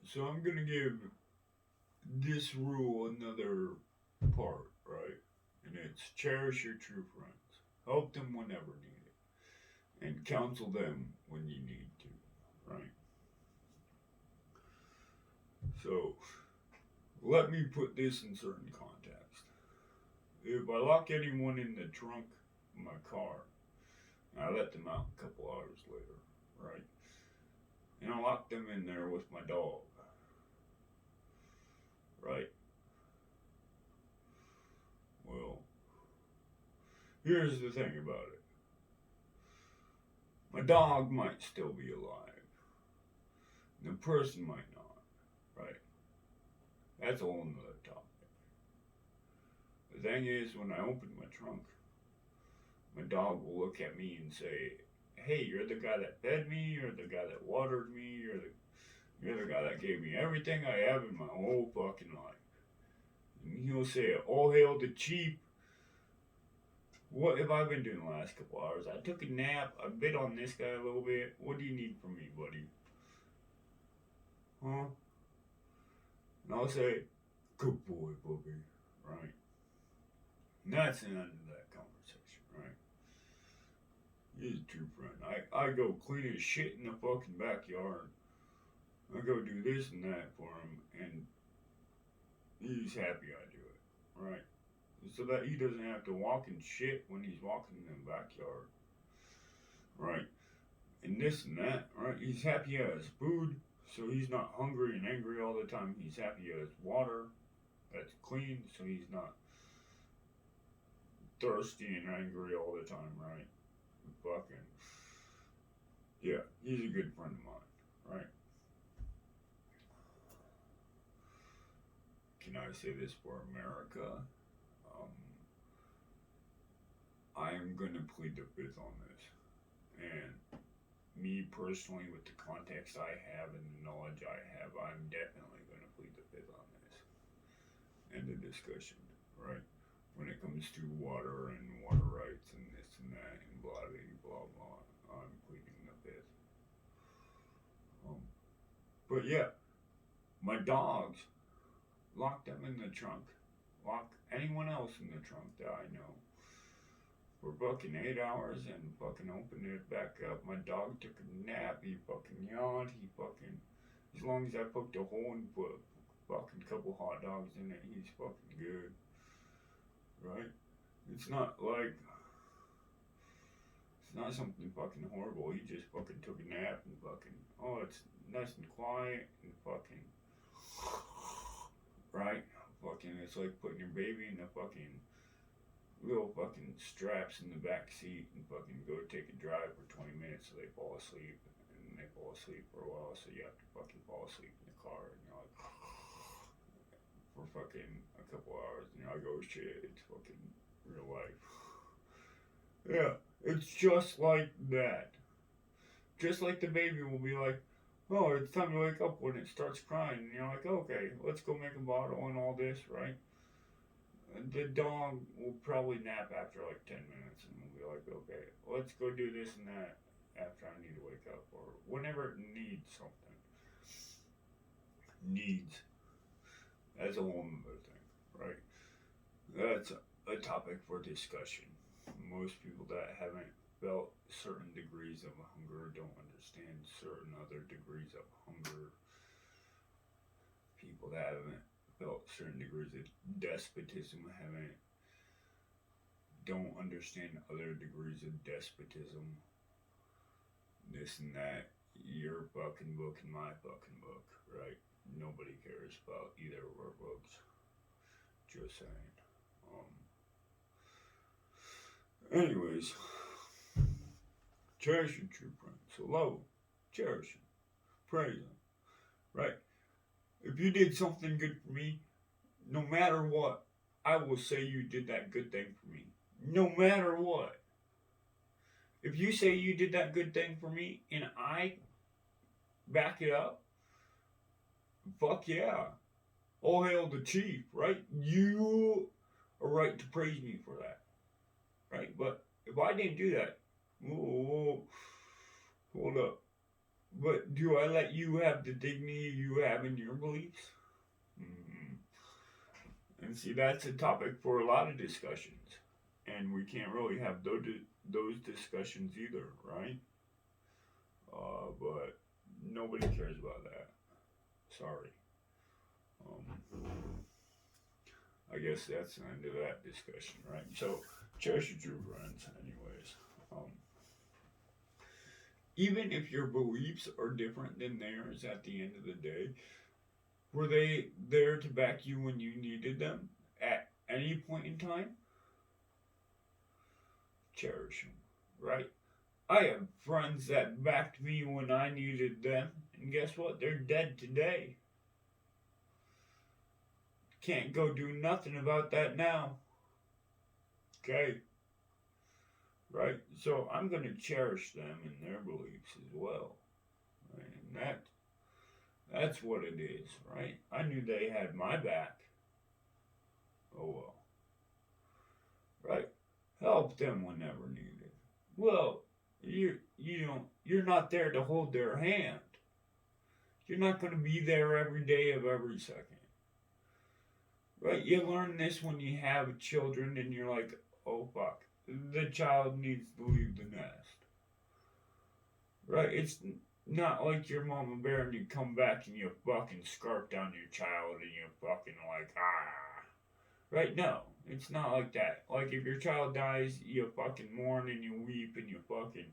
So I'm gonna give this rule another part, right? And it's cherish your true friends. Help them whenever needed. And counsel them when you need to, right? So let me put this in certain context. If I lock anyone in the trunk of my car, and I let them out a couple hours later, right? And I lock them in there with my dog, right? Well, here's the thing about it. My dog might still be alive. The person might not, right? That's a whole nother topic. The thing is, when I open my trunk, my dog will look at me and say, "Hey, you're the guy that fed me. You're the guy that watered me. You're the guy that gave me everything I have in my whole fucking life." And he'll say, "Oh, hail the chief. What have I been doing the last couple hours? I took a nap. I bit on this guy a little bit. What do you need from me, buddy? Huh?" And I'll say, "Good boy, Bobby." Right? And that's the end of that conversation, right? He's a true friend. I go clean his shit in the fucking backyard. I go do this and that for him, and he's happy I do it, right? So that he doesn't have to walk in shit when he's walking in the backyard, right? And this and that, right? He's happy he has food, so he's not hungry and angry all the time. He's happy he has water that's clean, so he's not thirsty and angry all the time, right? Fucking, yeah, he's a good friend of mine, right? Can I say this for America? Um, I am going to plead the fifth on this. And me personally, with the context I have and the knowledge I have, I'm definitely going to plead the fifth on this. End of discussion, right? When it comes to water and water rights and this and that and blah blah blah, I'm pleading the fifth. Um, but yeah, my dogs, lock them in the trunk. Lock anyone else in the trunk that I know for fucking 8 hours and fucking opened it back up. My dog took a nap. He fucking yawned. He fucking, as long as I poked a hole and put a fucking couple hot dogs in it, he's fucking good, right? It's not like, it's not something fucking horrible. He just fucking took a nap and fucking, oh, it's nice and quiet and fucking, right? Fucking, it's like putting your baby in the fucking little fucking straps in the back seat and fucking go take a drive for 20 minutes so they fall asleep. And they fall asleep for a while, so you have to fucking fall asleep in the car. And you're like, for fucking a couple hours. And you're like, oh shit, it's fucking real life. Yeah, it's just like that. Just like the baby will be like, oh, it's time to wake up when it starts crying. And you're like, okay, let's go make a bottle and all this, right? The dog will probably nap after like 10 minutes and we'll be like, okay, let's go do this and that after I need to wake up or whenever it needs something. Needs. That's a whole other thing, right? That's a topic for discussion. Most people that haven't felt certain degrees of hunger don't understand certain other degrees of hunger. People that haven't felt certain degrees of despotism haven't don't understand other degrees of despotism. This and that. Your fucking book and my fucking book, right? Nobody cares about either of our books. Just saying. Anyways, cherish your true friends. So love them, cherish them, praise them, right? If you did something good for me, no matter what, I will say you did that good thing for me. No matter what. If you say you did that good thing for me and I back it up, fuck yeah. All hail the chief, right? You are right to praise me for that, right? But if I didn't do that, whoa, hold up. But do I let you have the dignity you have in your beliefs? Mm. And see, that's a topic for a lot of discussions. And we can't really have those discussions either, right? But nobody cares about that. Sorry. I guess that's the end of that discussion, right? So, cherish your true friends, anyways. Um, Even if your beliefs are different than theirs at the end of the day, were they there to back you when you needed them at any point in time? Cherish them, right? I have friends that backed me when I needed them, and guess what? They're dead today. Can't go do nothing about that now. Okay? Right? So I'm going to cherish them and their beliefs as well. Right? And that's what it is, right? I knew they had my back. Oh well. Right? Help them whenever needed. Well, you're not there to hold their hand. You're not going to be there every day of every second. Right? You learn this when you have children and you're like, oh fuck, the child needs to leave the nest. Right? It's not like your mama bear and you come back and you fucking scarf down your child and you fucking like, ah. Right? No, it's not like that. Like if your child dies, you fucking mourn and you weep and you fucking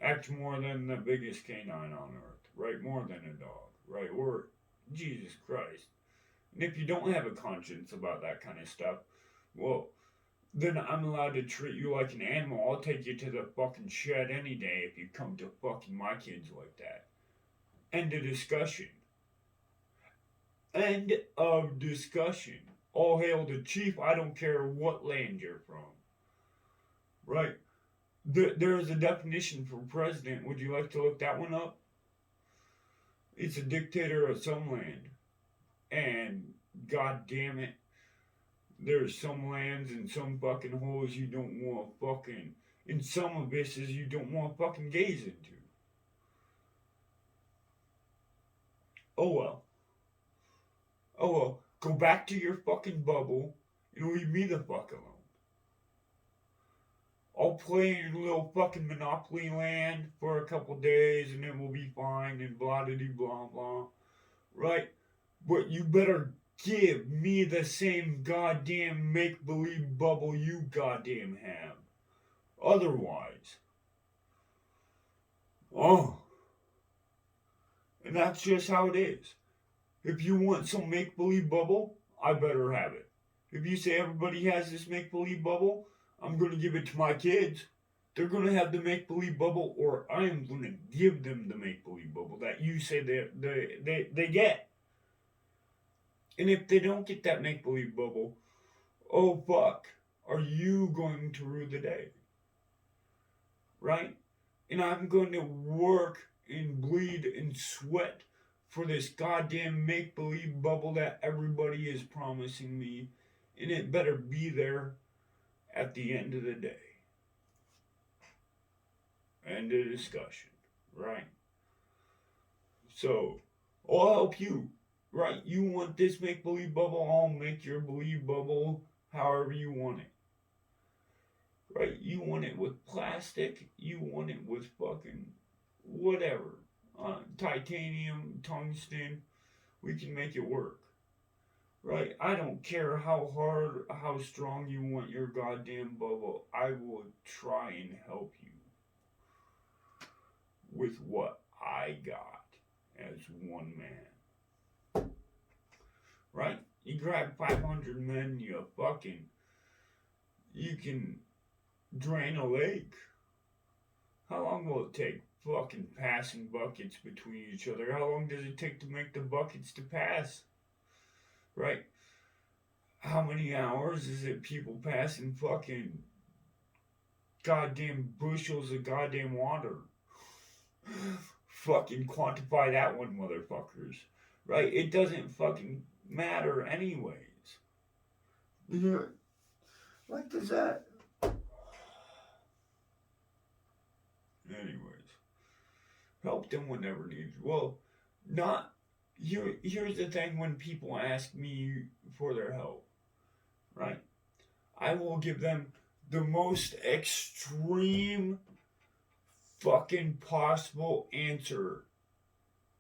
act more than the biggest canine on earth. Right? More than a dog. Right? Or Jesus Christ. And if you don't have a conscience about that kind of stuff, well, then I'm allowed to treat you like an animal. I'll take you to the fucking shed any day if you come to fucking my kids like that. End of discussion. End of discussion. All hail the chief. I don't care what land you're from. Right? There is a definition for president. Would you like to look that one up? It's a dictator of some land. And god damn it, there's some lands and some fucking holes you don't want fucking, in some abysses you don't want fucking gaze into. Oh well. Oh well. Go back to your fucking bubble and leave me the fuck alone. I'll play in your little fucking Monopoly land for a couple days and it will be fine and blah de blah blah. Right? But you better give me the same goddamn make believe bubble you goddamn have. Otherwise. Oh. And that's just how it is. If you want some make believe bubble, I better have it. If you say everybody has this make believe bubble, I'm going to give it to my kids. They're going to have the make believe bubble, or I am going to give them the make believe bubble that you say they get. And if they don't get that make believe bubble, oh fuck, are you going to rue the day? Right? And I'm going to work and bleed and sweat for this goddamn make believe bubble that everybody is promising me, and it better be there at the end of the day. End of discussion, right? So, I'll help you, right? You want this make believe bubble, I'll make your believe bubble however you want it. Right? You want it with plastic, you want it with fucking whatever. Titanium, tungsten, we can make it work. Right? I don't care how hard, how strong you want your goddamn bubble. I will try and help you with what I got as one man. Right? You grab 500 men, you can drain a lake. How long will it take? Fucking passing buckets between each other. How long does it take to make the buckets to pass? Right? How many hours is it people passing fucking goddamn bushels of goddamn water? Fucking quantify that one, motherfuckers. Right? It doesn't fucking matter anyways. Yeah. Like does that? Anyways. Help them whenever needed. Well, here's the thing when people ask me for their help, right? I will give them the most extreme fucking possible answer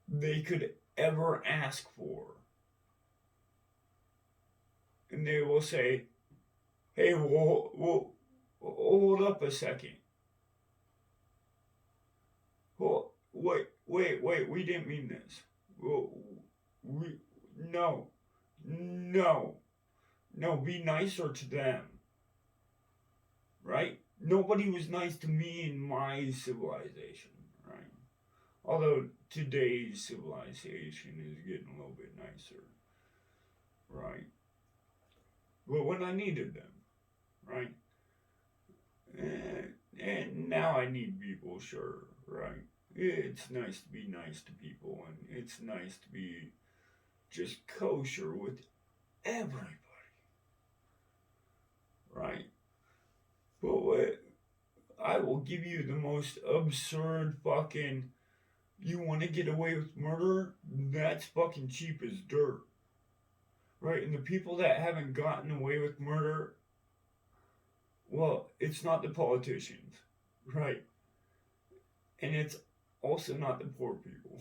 they could ever ask for. And they will say, hey, well hold up a second. Well, wait, we didn't mean this. Well, we, no, no, no, be nicer to them. Right? Nobody was nice to me in my civilization, right? Although today's civilization is getting a little bit nicer, right? But when I needed them, right? And now I need people, sure, right? It's nice to be nice to people, and it's nice to be just kosher with everybody, right? But what I will give you the most absurd fucking. You want to get away with murder? That's fucking cheap as dirt. Right? And the people that haven't gotten away with murder, well, it's not the politicians. Right? And it's also not the poor people.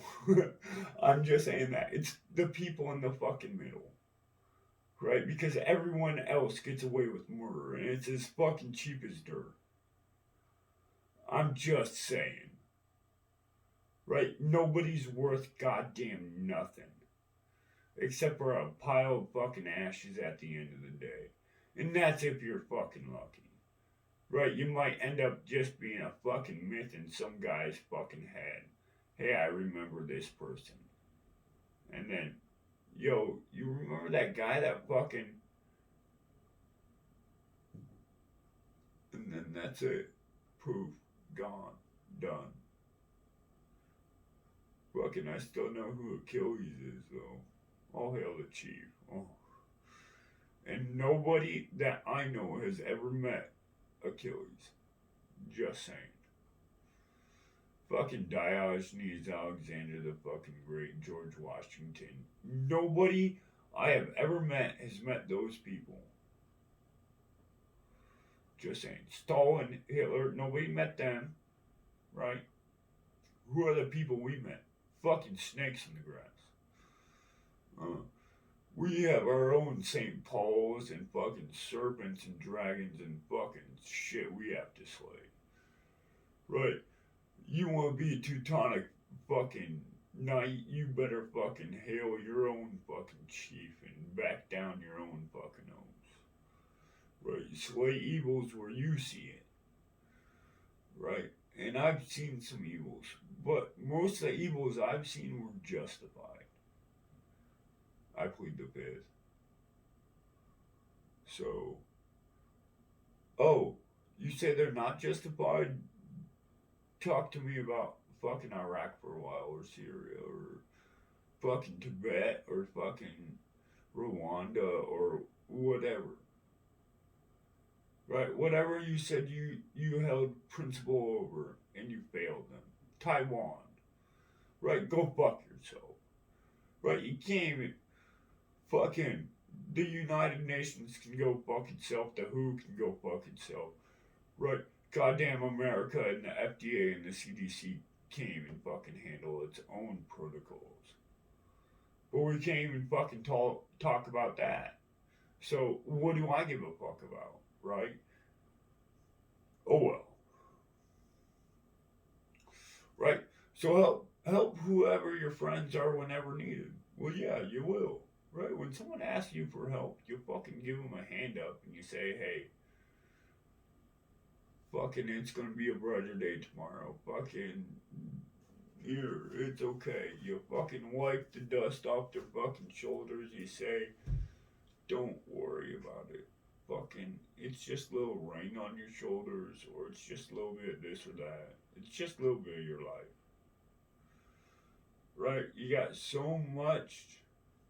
I'm just saying that. It's the people in the fucking middle. Right? Because everyone else gets away with murder and it's as fucking cheap as dirt. I'm just saying. Right? Nobody's worth goddamn nothing. Except for a pile of fucking ashes at the end of the day. And that's if you're fucking lucky. Right? You might end up just being a fucking myth in some guy's fucking head. Hey, I remember this person. And then, yo, you remember that guy that fucking. And then that's it. Poof. Gone. Done. Fucking, I still know who Achilles is, though. All hail the chief. Oh. And nobody that I know has ever met Achilles. Just saying. Fucking Diogenes Alexander the fucking Great, George Washington. Nobody I have ever met has met those people. Just saying. Stalin, Hitler, nobody met them. Right? Who are the people we met? Fucking snakes in the grass. We have our own St. Paul's and fucking serpents and dragons and fucking shit we have to slay. Right? You want to be a Teutonic fucking knight, you better fucking hail your own fucking chief and back down your own fucking oaths. Right? You slay evils where you see it. Right? And I've seen some evils, but most of the evils I've seen were justified. I plead the fifth. So, oh, you say they're not justified? Talk to me about fucking Iraq for a while, or Syria, or fucking Tibet, or fucking Rwanda, or whatever. Right? Whatever you said you held principle over and you failed them. Taiwan. Right? Go fuck yourself. Right? You can't even fucking the United Nations can go fuck itself, the WHO can go fuck itself. Right? Goddamn America and the FDA and the CDC can't even fucking handle its own protocols. But we can't even fucking talk about that. So what do I give a fuck about? Right? Oh well. Right? So help whoever your friends are whenever needed. Well, yeah, you will. Right? When someone asks you for help, you fucking give them a hand up and you say, hey, fucking it's gonna be a brighter day tomorrow. Fucking here, it's okay. You fucking wipe the dust off their fucking shoulders. You say, don't worry about it. Fucking, it's just a little rain on your shoulders, or it's just a little bit of this or that. It's just a little bit of your life. Right? You got so much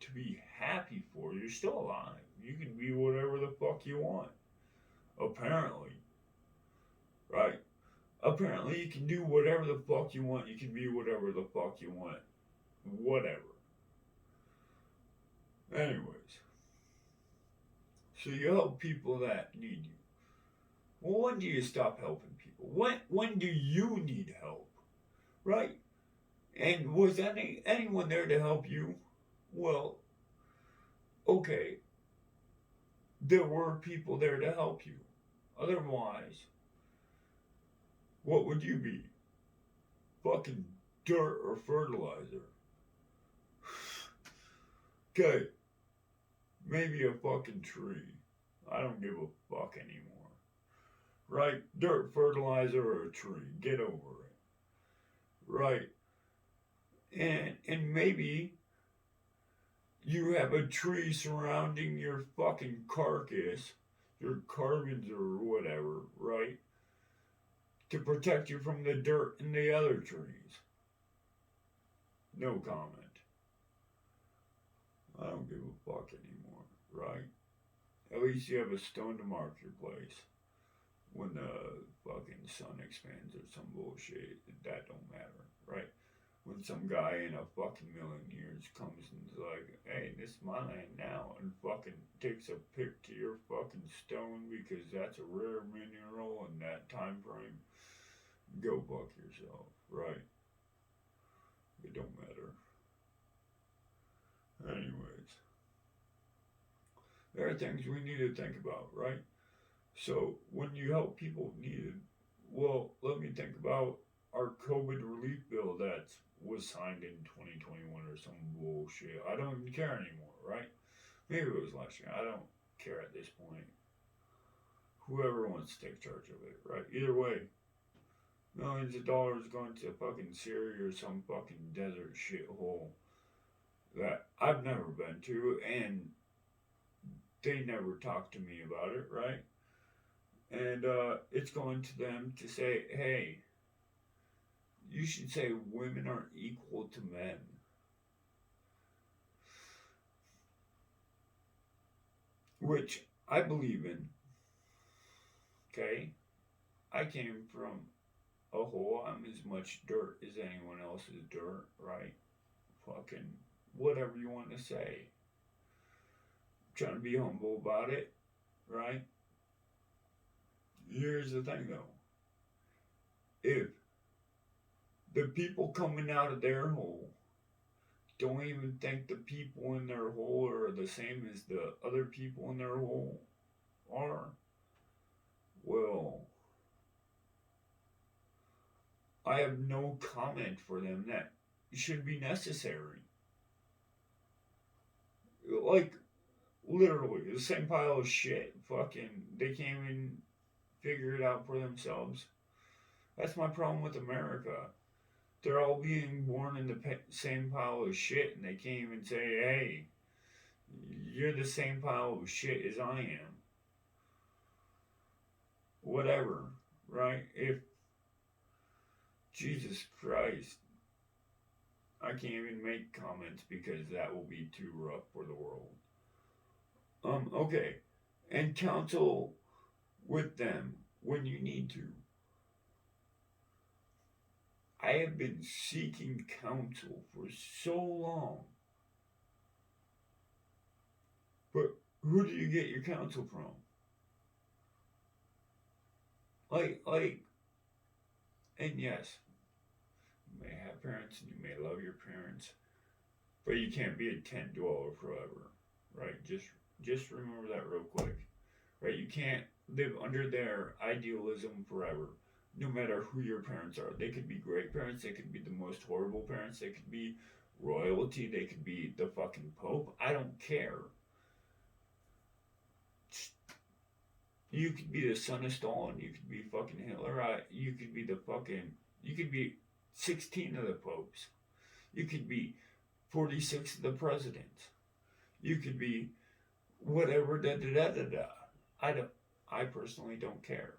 to be happy for. You're still alive. You can be whatever the fuck you want. Apparently. Right? Apparently, you can do whatever the fuck you want. You can be whatever the fuck you want. Whatever. Anyways, so you help people that need you. Well, when do you stop helping people? When do you need help? Right? And was anyone there to help you? Well, okay, there were people there to help you. Otherwise, what would you be? Fucking dirt or fertilizer. Okay, maybe a fucking tree. I don't give a fuck anymore. Right? Dirt, fertilizer, or a tree. Get over it. Right? And maybe you have a tree surrounding your fucking carcass, your carbons or whatever, right? To protect you from the dirt and the other trees. No comment. I don't give a fuck anymore, right? At least you have a stone to mark your place. When the fucking sun expands or some bullshit, that don't matter, right? When some guy in a fucking million years comes and is like, hey, this is my land now, and fucking takes a pick to your fucking stone because that's a rare mineral in that time frame, go fuck yourself, right? It don't matter. Anyways, there are things we need to think about, right? So when you help people needed, well, let me think about our COVID relief bill that was signed in 2021 or some bullshit. I don't even care anymore, right? Maybe it was last year. I don't care at this point. Whoever wants to take charge of it, right? Either way, millions of dollars going to fucking Syria or some fucking desert shithole that I've never been to, and they never talked to me about it, right? And it's going to them to say, hey, you should say women are equal to men. Which I believe in. Okay? I came from a hole. I'm as much dirt as anyone else's dirt, right? Fucking whatever you want to say. I'm trying to be humble about it, right? Here's the thing though. If the people coming out of their hole don't even think the people in their hole are the same as the other people in their hole are, well, I have no comment for them that should be necessary. Like, literally, the same pile of shit. Fucking, they can't even figure it out for themselves. That's my problem with America. They're all being born in the same pile of shit, and they can't even say, hey, you're the same pile of shit as I am. Whatever, right? If Jesus Christ, I can't even make comments because that will be too rough for the world. Okay. And counsel with them when you need to. I have been seeking counsel for so long. But who do you get your counsel from? And yes, you may have parents and you may love your parents, but you can't be a tent dweller forever, right? Just remember that real quick, right? You can't live under their idealism forever, no matter who your parents are. They could be great parents, they could be the most horrible parents, they could be royalty, they could be the fucking Pope. I don't care. You could be the son of Stalin, you could be fucking Hitler, you could be 16 of the popes. You could be 46 of the presidents. You could be whatever, da da da da da. I personally don't care.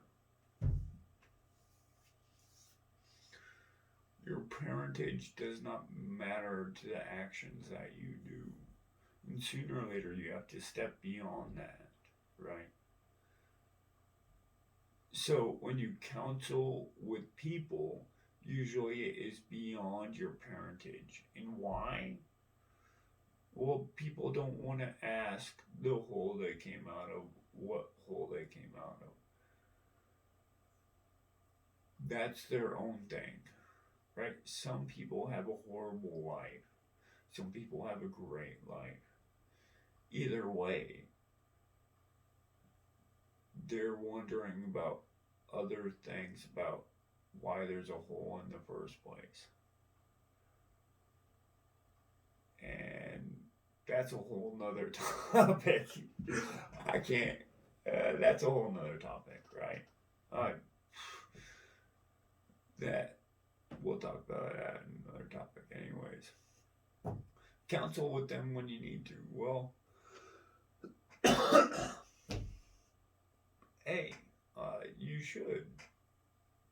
Your parentage does not matter to the actions that you do. And sooner or later you have to step beyond that, right? So when you counsel with people, usually it is beyond your parentage. And why? Well, people don't want to ask the hole they came out of, what hole they came out of. That's their own thing, right? Some people have a horrible life. Some people have a great life. Either way, they're wondering about other things about why there's a hole in the first place. And that's a whole nother topic. I can't, that's a whole nother topic, right? Uh, that, we'll talk about that in another topic, anyways. Counsel with them when you need to. Well, hey, you should.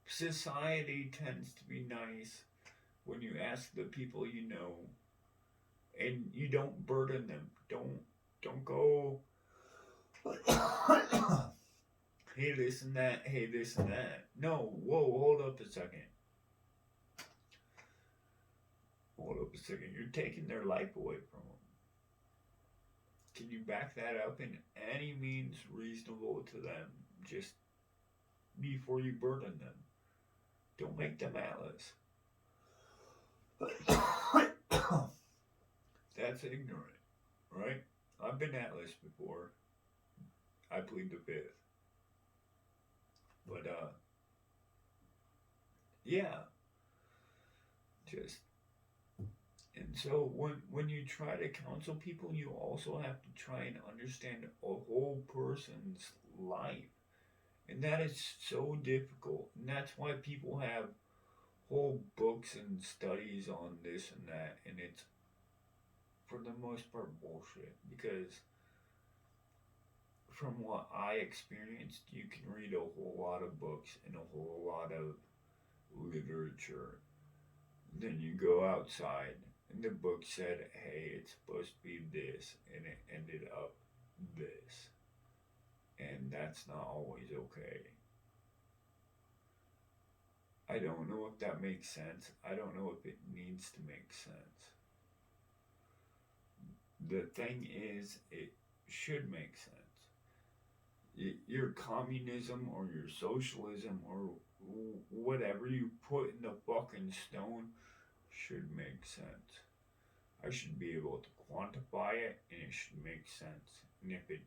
Society tends to be nice when you ask the people you know, and you don't burden them. Don't go. Hey, this and that. Hey, this and that. No, whoa, hold up a second. Hold up a second. You're taking their life away from them. Can you back that up in any means reasonable to them? Just before you burden them. Don't make them Atlas. That's ignorant, right? I've been Atlas before. I plead the fifth. But yeah, just and so when you try to counsel people, you also have to try and understand a whole person's life, and that is so difficult. And that's why people have whole books and studies on this and that, and it's for the most part bullshit because from what I experienced, you can read a whole lot of books and a whole lot of literature. Then you go outside, and the book said, hey, it's supposed to be this, and it ended up this. And that's not always okay. I don't know if that makes sense. I don't know if it needs to make sense. The thing is, it should make sense. Your communism or your socialism or whatever you put in the fucking stone should make sense. I should be able to quantify it and it should make sense. And if it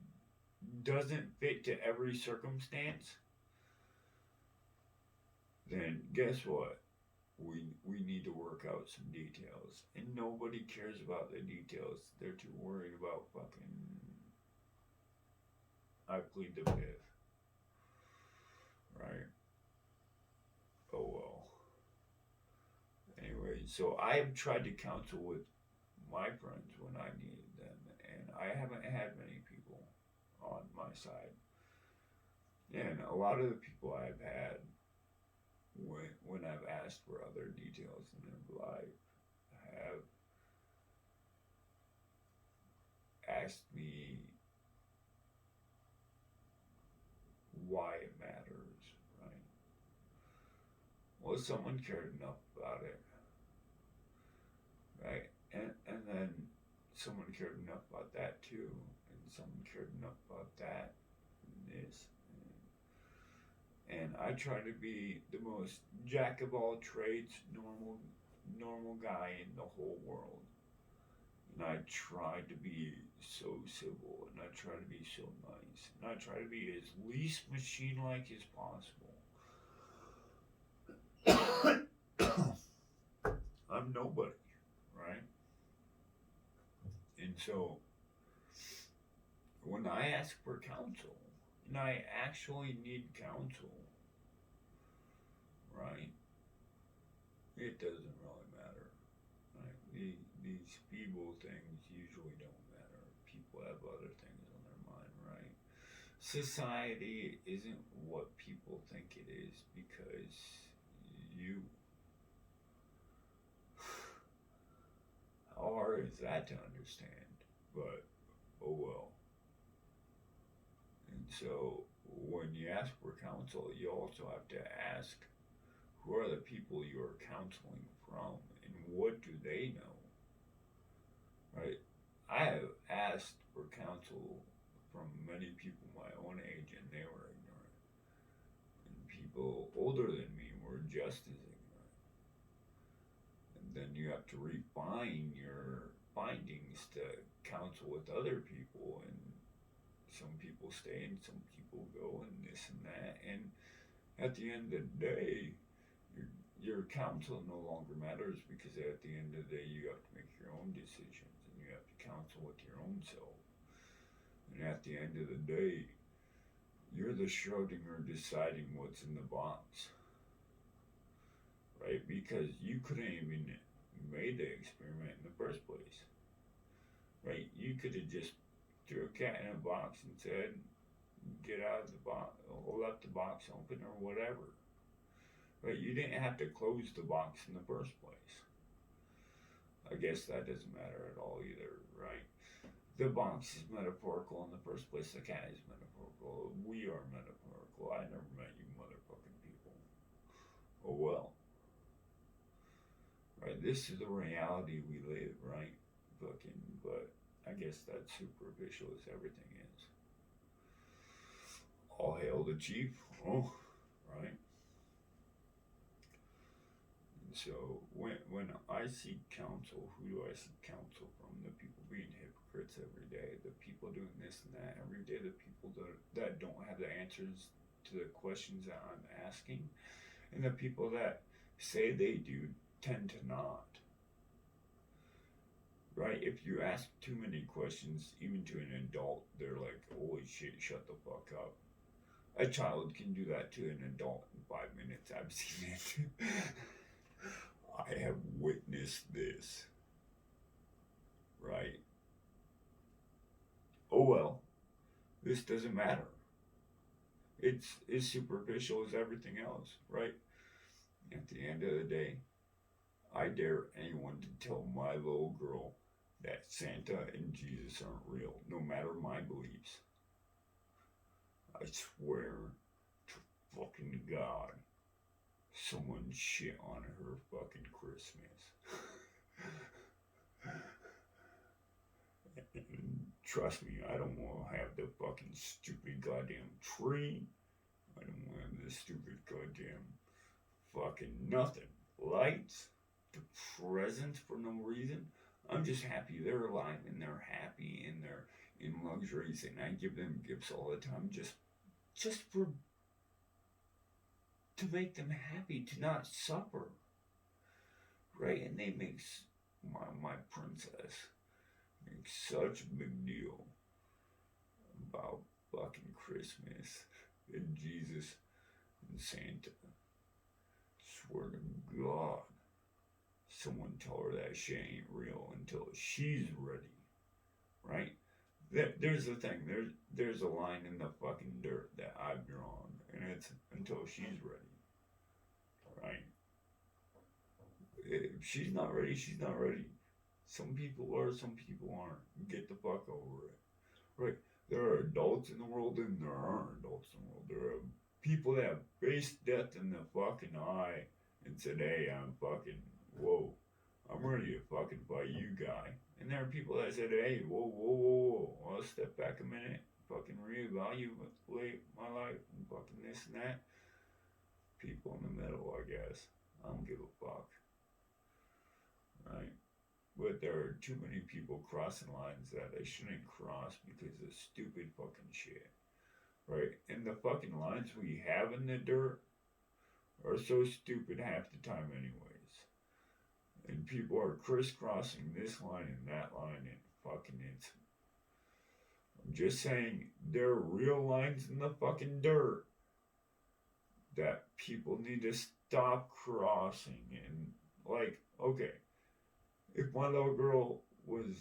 doesn't fit to every circumstance, then guess what? We need to work out some details. And nobody cares about the details. They're too worried about fucking I plead the fifth. Right? Oh well. Anyway, so I have tried to counsel with my friends when I needed them, and I haven't had many people on my side. And a lot of the people I've had, when I've asked for other details in their life, have asked me why it matters, right? Well, someone cared enough about it, right? And then someone cared enough about that too, and someone cared enough about that, and this. And I try to be the most jack of all trades, normal guy in the whole world. And I try to be so civil, and I try to be so nice, and I try to be as least machine-like as possible. I'm nobody, right? And so when I ask for counsel, and I actually need counsel, right? It doesn't really matter. Right? These feeble things usually don't matter. People have other things on their mind, right? Society isn't what people think it is because you. How hard is that to understand? But oh well. And so when you ask for counsel, you also have to ask who are the people you are counseling from and what do they know, right? I have asked for counsel from many people my own age and they were ignorant. And people older than me were just as ignorant. And then you have to refine your findings to counsel with other people, and some people stay and some people go and this and that. And at the end of the day, your, your counsel no longer matters because at the end of the day, you have to make your own decisions and you have to counsel with your own self. And at the end of the day, you're the Schrodinger deciding what's in the box, right? Because you couldn't even made the experiment in the first place, right? You could have just threw a cat in a box and said, get out of the box, or left the box open or whatever, right? You didn't have to close the box in the first place. I guess that doesn't matter at all either, right? The box is metaphorical in the first place. The cat is metaphorical. We are metaphorical. I never met you motherfucking people. Oh well. Right, this is the reality we live, right? Fucking, but I guess that's superficial as everything is. All hail the chief. Oh, right? So when I seek counsel, who do I seek counsel from? The people being hypocrites every day, the people doing this and that every day, the people that don't have the answers to the questions that I'm asking, and the people that say they do tend to not. Right? If you ask too many questions, even to an adult, they're like, holy shit, shut the fuck up. A child can do that to an adult in 5 minutes. I've seen it. I have witnessed this. Right? Oh well, this doesn't matter. It's as superficial as everything else, right? At the end of the day, I dare anyone to tell my little girl that Santa and Jesus aren't real, no matter my beliefs. I swear to fucking God, someone shit on her fucking Christmas. And trust me, I don't want to have the fucking stupid goddamn tree. I don't want to have this stupid goddamn fucking nothing. Lights, the presents for no reason. I'm just happy they're alive and they're happy and they're in luxuries, and I give them gifts all the time just for to make them happy, to not suffer. Right? And they make my princess make such a big deal about fucking Christmas and Jesus and Santa. Swear to God, someone tell her that shit ain't real until she's ready, right? There's the thing. There's a line in the fucking dirt that I've drawn, and it's until she's ready, right? If she's not ready, she's not ready. Some people are, some people aren't. Get the fuck over it, right? There are adults in the world, and there aren't adults in the world. There are people that have faced death in the fucking eye and said, hey, I'm fucking, whoa, I'm ready to fucking fight you, guy. And there are people that said, hey, whoa, I'll step back a minute, fucking reevaluate my life, and fucking this and that. People in the middle, I guess. I don't give a fuck. Right? But there are too many people crossing lines that they shouldn't cross because of stupid fucking shit. Right? And the fucking lines we have in the dirt are so stupid half the time anyways. And people are crisscrossing this line and that line and fucking it's... I'm just saying, there are real lines in the fucking dirt that people need to stop crossing. And like, okay, if my little girl was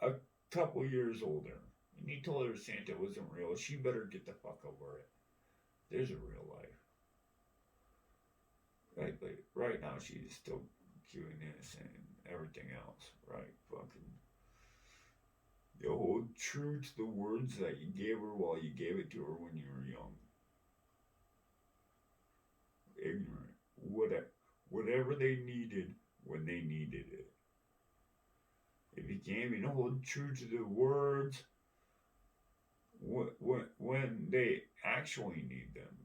a couple years older and you told her Santa wasn't real, she better get the fuck over it. There's a real life. Right, but right now she's still cute and innocent and everything else, right? Fucking, You hold true to the words that you gave her while you gave it to her when you were young. Ignorant. Whatever they needed when they needed it. It became, hold true to the words when they actually need them.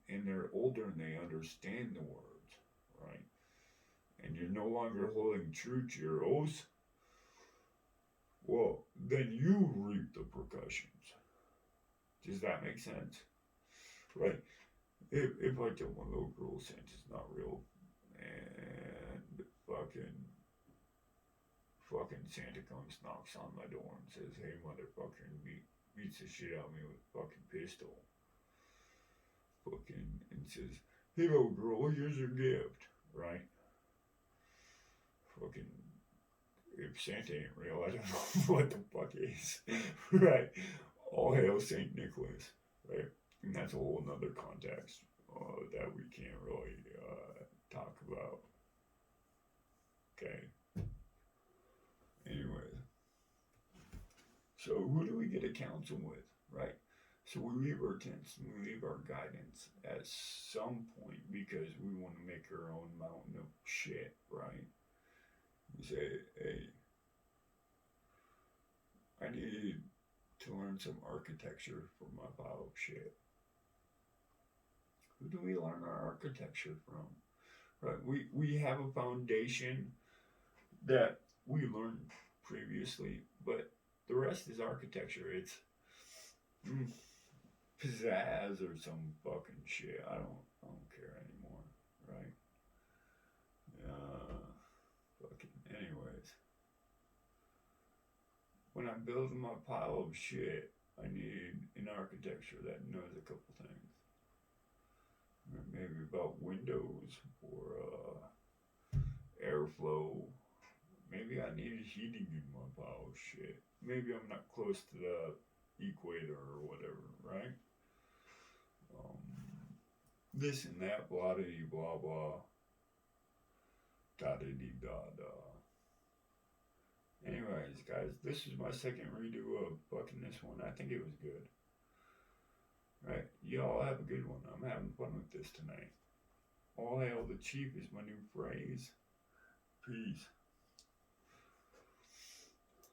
And they're older and they understand the words, right? And you're no longer holding true to your oaths. Well, then you reap the repercussions. Does that make sense? Right? If I tell my little girl Santa's not real, and fucking Santa comes, knocks on my door and says, "Hey, motherfucker," and beats the shit out of me with a fucking pistol. And says, "Hey, little girl, here's your gift," right? Fucking, if Santa ain't real, I don't know what the fuck is, right? All hail Saint Nicholas, right? And that's a whole nother context that we can't really talk about. Okay. Anyway, so who do we get a counsel with, right? So we leave our tents and we leave our guidance at some point because we want to make our own mountain of shit, right? We say, "Hey, I need to learn some architecture for my pile of shit." Who do we learn our architecture from? Right? We have a foundation that we learned previously, but the rest is architecture. It's pizzazz or some fucking shit. I don't care anymore, right? Anyways, when I'm building my pile of shit, I need an architecture that knows a couple things. Maybe about windows or airflow. Maybe I need heating in my pile of shit. Maybe I'm not close to the equator or whatever, right? This and that, blah dee blah blah, da dee da da. Anyways, guys, this is my second redo of fucking this one. I think it was good. Right? Y'all have a good one. I'm having fun with this tonight. All hail the chief is my new phrase. Peace.